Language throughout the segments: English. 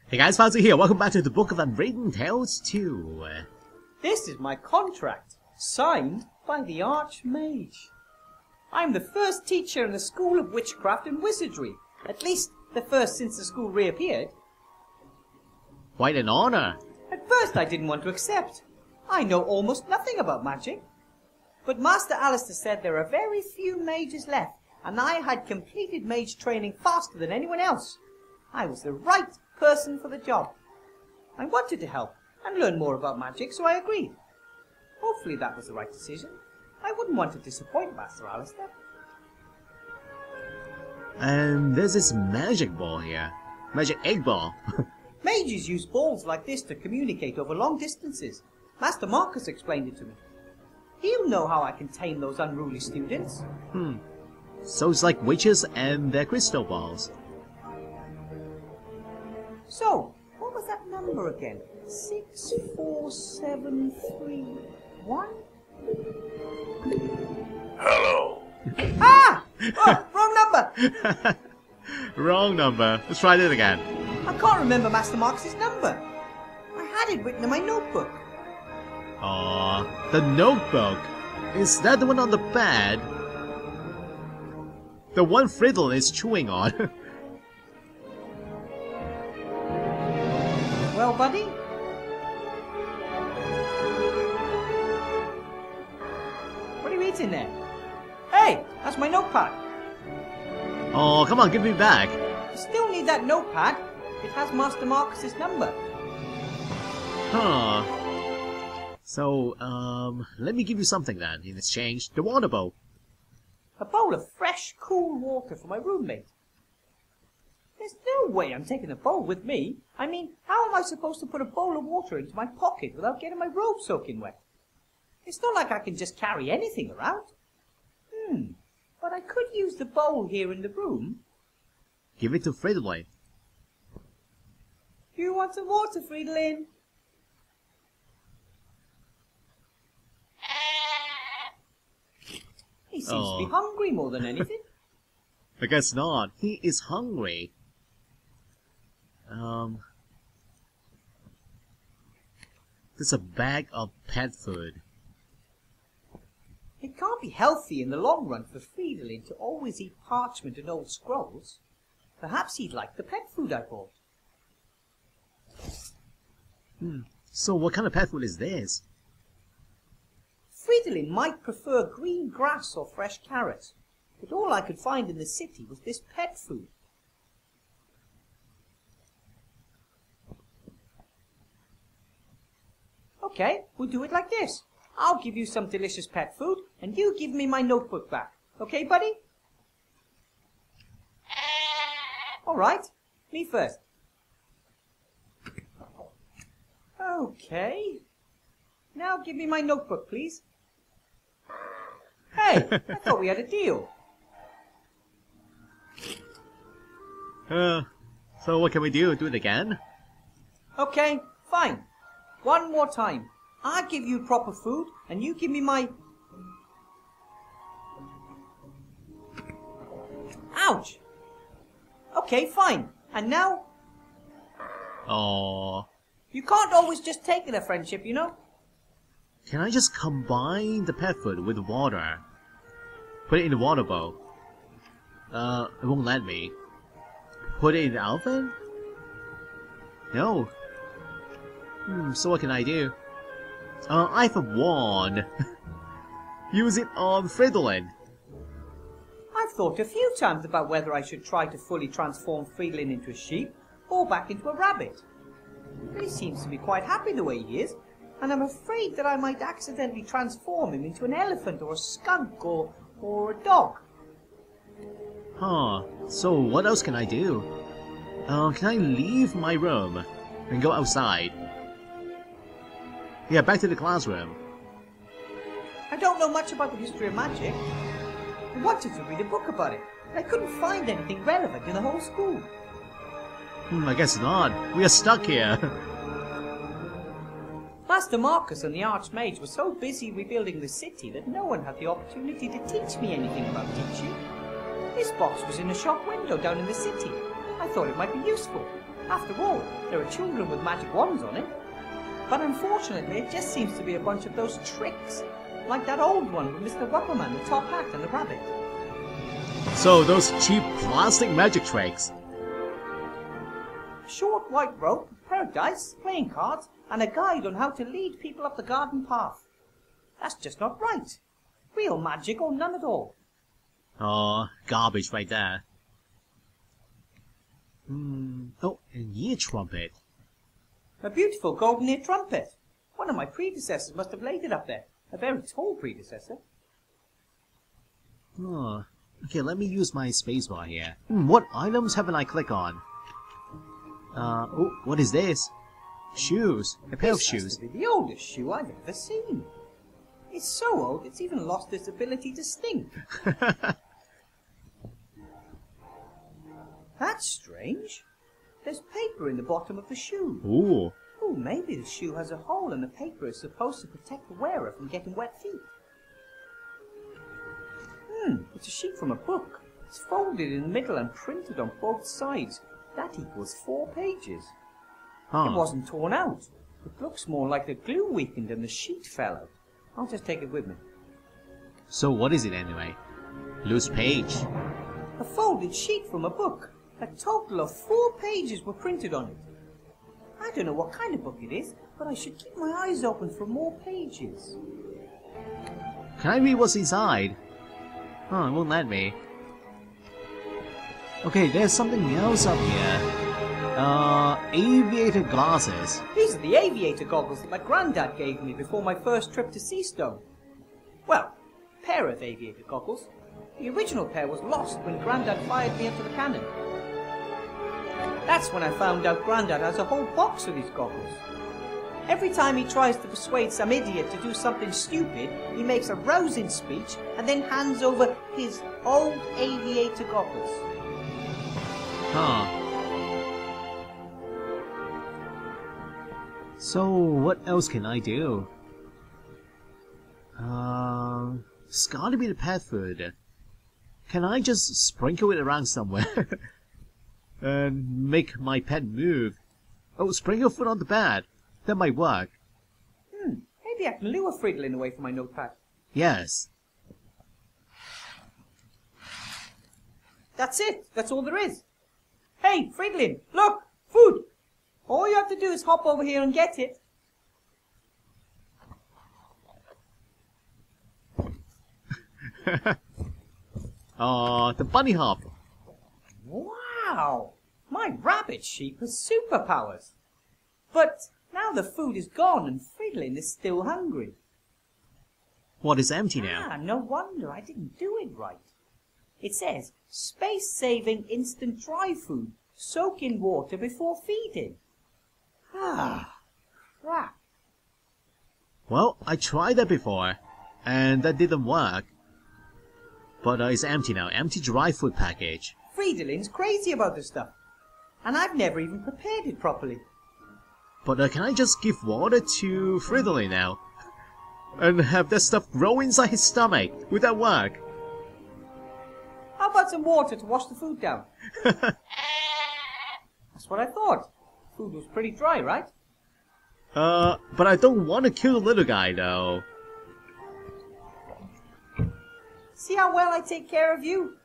Hey guys, Fauzi here. Welcome back to the Book of Unwritten Tales 2. This is my contract, signed by the Archmage. I'm the first teacher in the School of Witchcraft and Wizardry. At least, the first since the school reappeared. Quite an honor. At first I didn't want to accept. I know almost nothing about magic. But Master Alistair said there are very few mages left, and I had completed mage training faster than anyone else. I was the right person for the job. I wanted to help and learn more about magic, so I agreed. Hopefully that was the right decision. I wouldn't want to disappoint Master Alistair. And there's this magic ball here. Magic egg ball. Mages use balls like this to communicate over long distances. Master Marcus explained it to me. He'll know how I can tame those unruly students. So it's like witches and their crystal balls. So, what was that number again? 64731? Hello. Ah! Oh, wrong number! Wrong number. Let's try that again. I can't remember Master Marcus's number. I had it written in my notebook. Aww, the notebook. Is that the one on the bed? The one Friddle is chewing on. Well, buddy? What are you eating there? Hey, that's my notepad. Oh, come on, give me back. I still need that notepad. It has Master Marcus's number. Huh. So, let me give you something then, in exchange. The water bowl. A bowl of fresh, cool water for my roommate. There's no way I'm taking a bowl with me. I mean, how am I supposed to put a bowl of water into my pocket without getting my robe soaking wet? It's not like I can just carry anything around. But I could use the bowl here in the room. Give it to Friddle. Do you want some water, Friedlin? He seems to be hungry more than anything. I guess not. He is hungry. There's a bag of pet food. It can't be healthy in the long run for Friedlin to always eat parchment and old scrolls. Perhaps he'd like the pet food I bought. So what kind of pet food is this? Friedlin might prefer green grass or fresh carrots, but all I could find in the city was this pet food. Okay, we'll do it like this. I'll give you some delicious pet food, and you give me my notebook back. Okay, buddy? Alright, me first. Okay. Now give me my notebook, please. Hey, I thought we had a deal. So what can we do? Do it again? Okay, fine. One more time. I'll give you proper food, and you give me my... Ouch! Okay, fine. And now... Oh. You can't always just take it a friendship, you know? Can I just combine the pet food with water? Put it in the water bowl. It won't let me. Put it in the oven? No. So what can I do? I have a wand. Use it on Friedlin. I've thought a few times about whether I should try to fully transform Friedlin into a sheep or back into a rabbit. But he seems to be quite happy the way he is, and I'm afraid that I might accidentally transform him into an elephant or a skunk or a dog. Huh. So what else can I do? Can I leave my room and go outside? Yeah, back to the classroom. I don't know much about the history of magic. I wanted to read a book about it, but I couldn't find anything relevant in the whole school. I guess not. We are stuck here. Master Marcus and the Archmage were so busy rebuilding the city that no one had the opportunity to teach me anything about teaching. This box was in a shop window down in the city. I thought it might be useful. After all, there are children with magic wands on it. But unfortunately, it just seems to be a bunch of those tricks. Like that old one with Mr. Wupperman, the top hat and the rabbit. So those cheap plastic magic tricks. A short white rope, a pair of dice, playing cards, and a guide on how to lead people up the garden path. That's just not right. Real magic or none at all. Oh, garbage right there. Oh, an ear trumpet. A beautiful golden ear trumpet. One of my predecessors must have laid it up there. A very tall predecessor. Oh, okay, let me use my spacebar here. What items haven't I clicked on? Oh, what is this? Shoes. A pair of shoes. This has to be the oldest shoe I've ever seen. It's so old, it's even lost its ability to stink. That's strange. There's paper in the bottom of the shoe. Ooh. Oh, maybe the shoe has a hole and the paper is supposed to protect the wearer from getting wet feet. It's a sheet from a book. It's folded in the middle and printed on both sides. That equals 4 pages. Huh. It wasn't torn out. It looks more like the glue weakened and the sheet fell out. I'll just take it with me. So what is it anyway? Loose page. A folded sheet from a book. A total of 4 pages were printed on it. I don't know what kind of book it is, but I should keep my eyes open for more pages. Can I read what's inside? Oh, it won't let me. Okay, there's something else up here. Aviator glasses. These are the aviator goggles that my granddad gave me before my first trip to Seastone. Well, a pair of aviator goggles. The original pair was lost when Grandad fired me into the cannon. That's when I found out Grandad has a whole box of these goggles. Every time he tries to persuade some idiot to do something stupid, he makes a rousing speech and then hands over his old aviator goggles. Huh. So, what else can I do? It's gotta be the pet food. Can I just sprinkle it around somewhere? And make my pet move? Oh, sprinkle food on the bed. That might work. Maybe I can lure Fridolin away from my notepad. Yes. That's it. That's all there is. Hey, Fridolin, look! Food! All you have to do is hop over here and get it. The bunny hop. Wow! My rabbit sheep has superpowers. But now the food is gone and Fridolin is still hungry. What is empty now? No wonder I didn't do it right. It says, space-saving instant dry food. Soak in water before feeding. Crap. Well, I tried that before, and that didn't work. But it's empty now. Empty dry food package. Fridolin's crazy about this stuff. And I've never even prepared it properly. But can I just give water to Fridolin now? And have that stuff grow inside his stomach? Would that work? How about some water to wash the food down? That's what I thought. Food was pretty dry, right? But I don't want to kill the little guy, though. See how well I take care of you?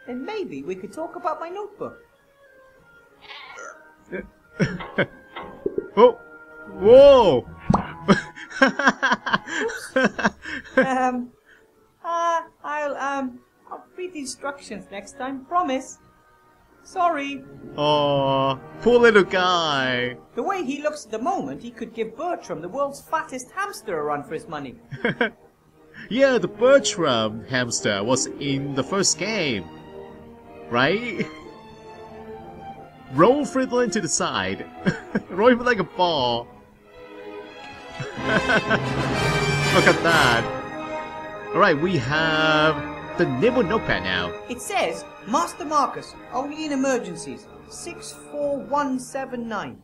Then maybe we could talk about my notebook. Oh! Whoa! I'll read the instructions next time, promise. Sorry. Aw, poor little guy. The way he looks at the moment, he could give Bertram, the world's fattest hamster, a run for his money. Yeah, the Bertram hamster was in the first game. Right? Roll Fridolin to the side. Roll him like a ball. Look at that. Alright, we have the Nibble Notepad now. It says, Master Marcus, only in emergencies. 64179.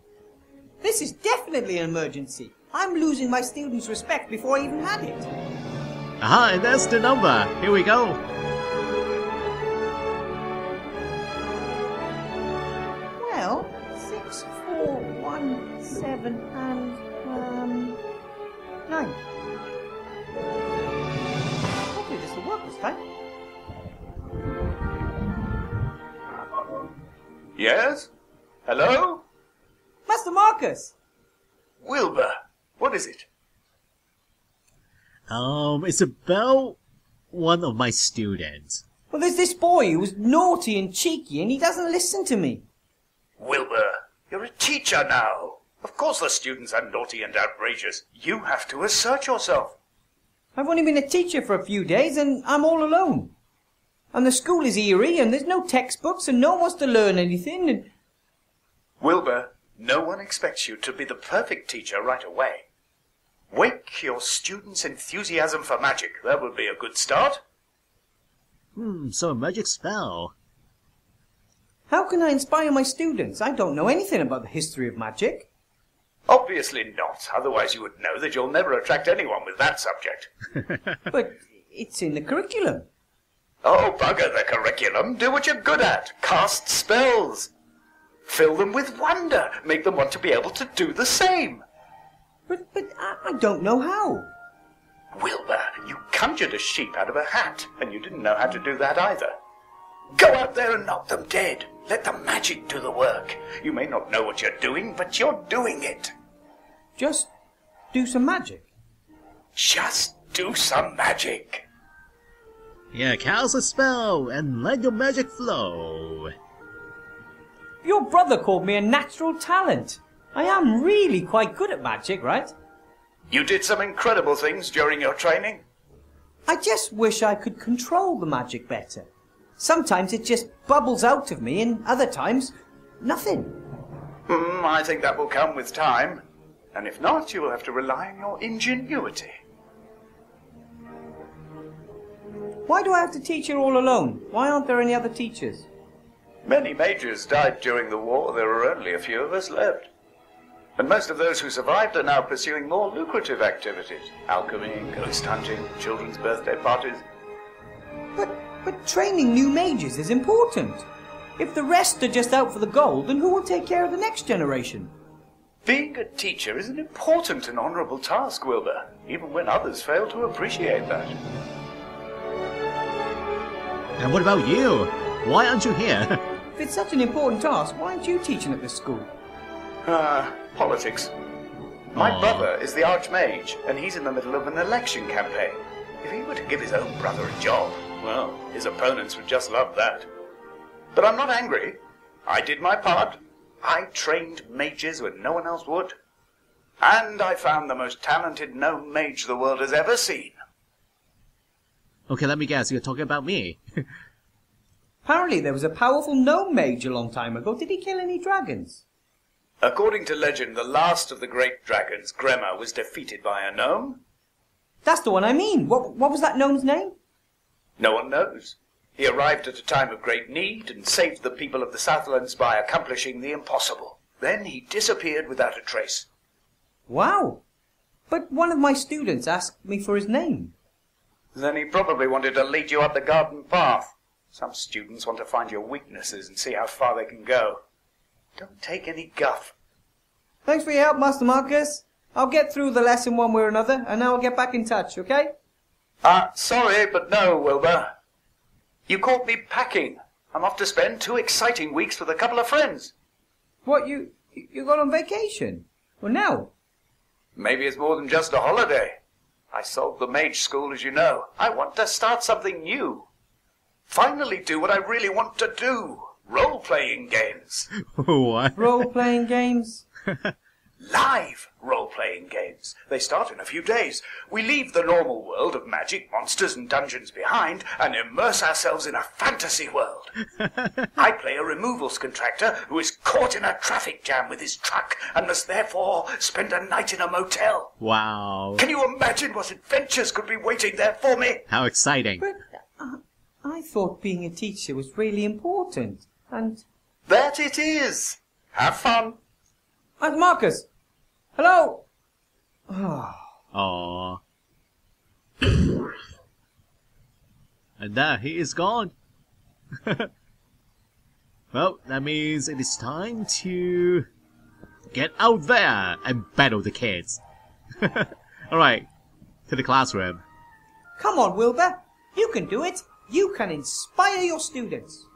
This is definitely an emergency. I'm losing my students' respect before I even had it. Aha, and that's the number. Here we go. Well, 6 4, 1, 7, and 9. Hopefully this will work this time. Yes? Hello? Master Marcus! Wilbur, what is it? It's about one of my students. Well, there's this boy who was naughty and cheeky, and he doesn't listen to me. Wilbur, you're a teacher now. Of course the students are naughty and outrageous. You have to assert yourself. I've only been a teacher for a few days, and I'm all alone. And the school is eerie, and there's no textbooks, and no one wants to learn anything, and... Wilbur, no one expects you to be the perfect teacher right away. Wake your students' enthusiasm for magic. That would be a good start. So a magic spell. How can I inspire my students? I don't know anything about the history of magic. Obviously not, otherwise you would know that you'll never attract anyone with that subject. But it's in the curriculum. Oh, bugger the curriculum. Do what you're good at. Cast spells. Fill them with wonder. Make them want to be able to do the same. But I don't know how. Wilbur, you conjured a sheep out of a hat, and you didn't know how to do that either. Go out there and knock them dead. Let the magic do the work. You may not know what you're doing, but you're doing it. Just do some magic. Just do some magic. Yeah, cast a spell and let your magic flow. Your brother called me a natural talent. I am really quite good at magic, right? You did some incredible things during your training. I just wish I could control the magic better. Sometimes it just bubbles out of me, and other times, nothing. I think that will come with time. And if not, you will have to rely on your ingenuity. Why do I have to teach here all alone? Why aren't there any other teachers? Many mages died during the war. There are only a few of us left. And most of those who survived are now pursuing more lucrative activities. Alchemy, ghost hunting, children's birthday parties. But training new mages is important. If the rest are just out for the gold, then who will take care of the next generation? Being a teacher is an important and honourable task, Wilbur, even when others fail to appreciate that. And what about you? Why aren't you here? If it's such an important task, why aren't you teaching at this school? Politics. My Aww. brother is the Archmage, and he's in the middle of an election campaign. If he were to give his own brother a job, well, his opponents would just love that. But I'm not angry. I did my part. I trained mages when no one else would. And I found the most talented gnome mage the world has ever seen. Okay, let me guess, you're talking about me. Apparently there was a powerful gnome mage a long time ago. Did he kill any dragons? According to legend, the last of the great dragons, Gremma, was defeated by a gnome. That's the one I mean. What was that gnome's name? No one knows. He arrived at a time of great need and saved the people of the Southlands by accomplishing the impossible. Then he disappeared without a trace. Wow. But one of my students asked me for his name. Then he probably wanted to lead you up the garden path. Some students want to find your weaknesses and see how far they can go. Don't take any guff. Thanks for your help, Master Marcus. I'll get through the lesson one way or another, and now I'll get back in touch, okay? Sorry, but no, Wilbur. You caught me packing. I'm off to spend 2 exciting weeks with a couple of friends. What, you got on vacation? Well, now? Maybe it's more than just a holiday. I sold the mage school, as you know. I want to start something new. Finally do what I really want to do. Role-playing games. What? Role-playing games? Live role-playing games. They start in a few days. We leave the normal world of magic, monsters and dungeons behind and immerse ourselves in a fantasy world. I play a removals contractor who is caught in a traffic jam with his truck and must therefore spend a night in a motel. Wow. Can you imagine what adventures could be waiting there for me? How exciting. But I thought being a teacher was really important, and... That it is. Have fun. Marcus! Hello! Aww. And there he is gone. Well, that means it is time to Get out there and battle the kids. Alright, to the classroom. Come on, Wilbur. You can do it. You can inspire your students.